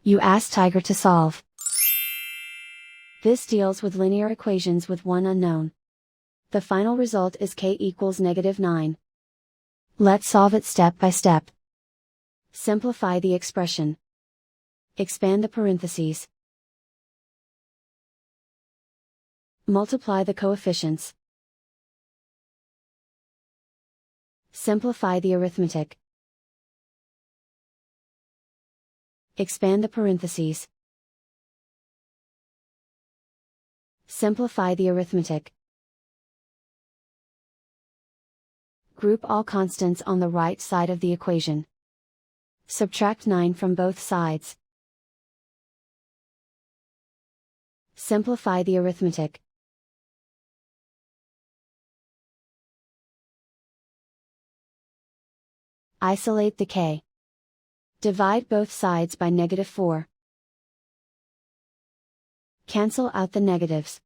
You ask Tiger to solve. This deals with linear equations with one unknown. The final result is k equals -9. Let's solve it step by step. Simplify the expression. Expand the parentheses. Multiply the coefficients. Simplify the arithmetic. Expand the parentheses. Simplify the arithmetic. Group all constants on the right side of the equation. Subtract 9 from both sides. Simplify the arithmetic. Isolate the k. Divide both sides by -4. Cancel out the negatives.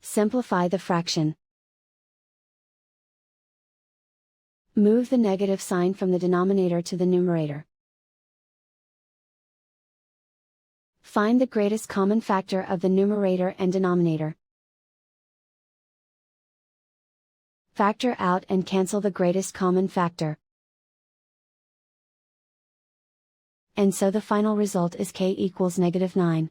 Simplify the fraction. Move the negative sign from the denominator to the numerator. Find the greatest common factor of the numerator and denominator. Factor out and cancel the greatest common factor. And so the final result is k equals -9.